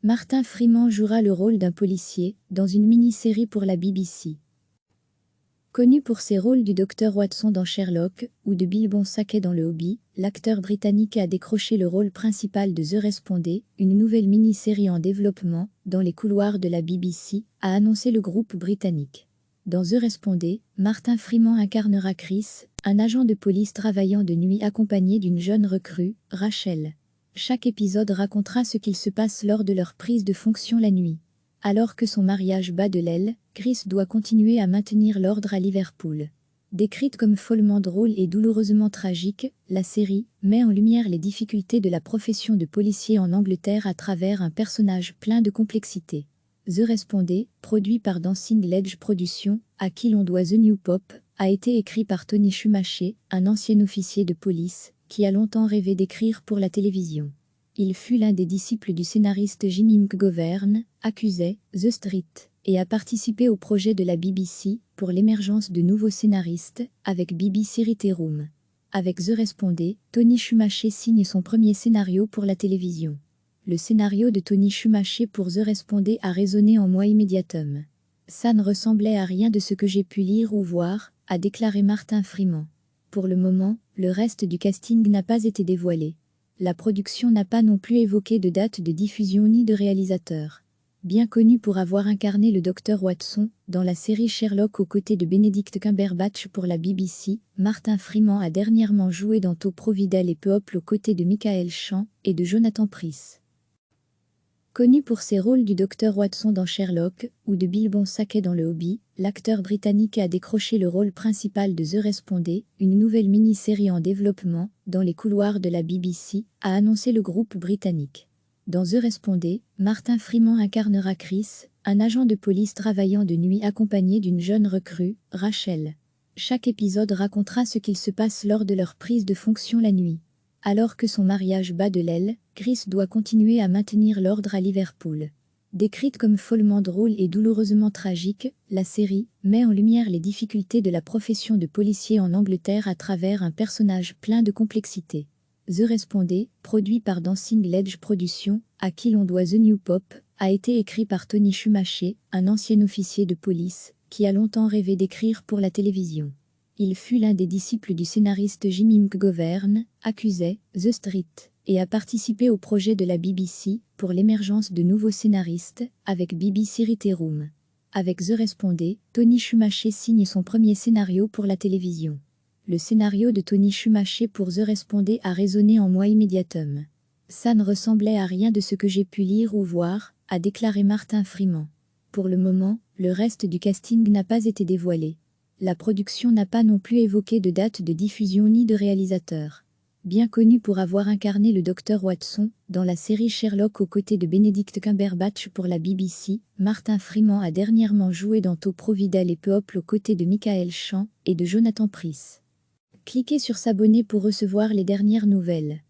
Martin Freeman jouera le rôle d'un policier dans une mini-série pour la BBC. Connu pour ses rôles du Dr Watson dans Sherlock ou de Bill Bonsacket dans Le Hobby, l'acteur britannique a décroché le rôle principal de The Respondé, une nouvelle mini-série en développement dans les couloirs de la BBC, a annoncé le groupe britannique. Dans The Respondé, Martin Freeman incarnera Chris, un agent de police travaillant de nuit accompagné d'une jeune recrue, Rachel. Chaque épisode racontera ce qu'il se passe lors de leur prise de fonction la nuit. Alors que son mariage bat de l'aile, Chris doit continuer à maintenir l'ordre à Liverpool. Décrite comme follement drôle et douloureusement tragique, la série met en lumière les difficultés de la profession de policier en Angleterre à travers un personnage plein de complexité. The Respondé, produit par Dancing Ledge Productions, à qui l'on doit The New Pop, a été écrit par Tony Schumacher, un ancien officier de police, qui a longtemps rêvé d'écrire pour la télévision. Il fut l'un des disciples du scénariste Jimmy McGovern, accusé The Street, et a participé au projet de la BBC pour l'émergence de nouveaux scénaristes, avec BBC Writers Room. Avec The Respondé, Tony Schumacher signe son premier scénario pour la télévision. Le scénario de Tony Schumacher pour The Respondé a résonné en moi immédiatement. Ça ne ressemblait à rien de ce que j'ai pu lire ou voir, a déclaré Martin Freeman. Pour le moment, le reste du casting n'a pas été dévoilé. La production n'a pas non plus évoqué de date de diffusion ni de réalisateur. Bien connu pour avoir incarné le Dr Watson dans la série Sherlock aux côtés de Benedict Cumberbatch pour la BBC, Martin Freeman a dernièrement joué dans Top Providel et Peuple aux côtés de Michael Chant et de Jonathan Pryce. Connu pour ses rôles du Dr Watson dans Sherlock ou de Bill Bonsacket dans Le Hobby, l'acteur britannique a décroché le rôle principal de The Respondé, une nouvelle mini-série en développement dans les couloirs de la BBC, a annoncé le groupe britannique. Dans The Respondé, Martin Freeman incarnera Chris, un agent de police travaillant de nuit accompagné d'une jeune recrue, Rachel. Chaque épisode racontera ce qu'il se passe lors de leur prise de fonction la nuit. Alors que son mariage bat de l'aile, Chris doit continuer à maintenir l'ordre à Liverpool. Décrite comme follement drôle et douloureusement tragique, la série met en lumière les difficultés de la profession de policier en Angleterre à travers un personnage plein de complexité. The Respondé, produit par Dancing Ledge Productions, à qui l'on doit The New Pop, a été écrit par Tony Schumacher, un ancien officier de police, qui a longtemps rêvé d'écrire pour la télévision. Il fut l'un des disciples du scénariste Jimmy McGovern, accusé The Street, et a participé au projet de la BBC pour l'émergence de nouveaux scénaristes, avec BBC Writers Room. Avec The Respondé, Tony Schumacher signe son premier scénario pour la télévision. Le scénario de Tony Schumacher pour The Respondé a résonné en moi immédiatement. Ça ne ressemblait à rien de ce que j'ai pu lire ou voir, a déclaré Martin Freeman. Pour le moment, le reste du casting n'a pas été dévoilé. La production n'a pas non plus évoqué de date de diffusion ni de réalisateur. Bien connu pour avoir incarné le Dr Watson dans la série Sherlock aux côtés de Benedict Cumberbatch pour la BBC, Martin Freeman a dernièrement joué dans Top Providel et Peuple aux côtés de Michael Chant et de Jonathan Pryce. Cliquez sur s'abonner pour recevoir les dernières nouvelles.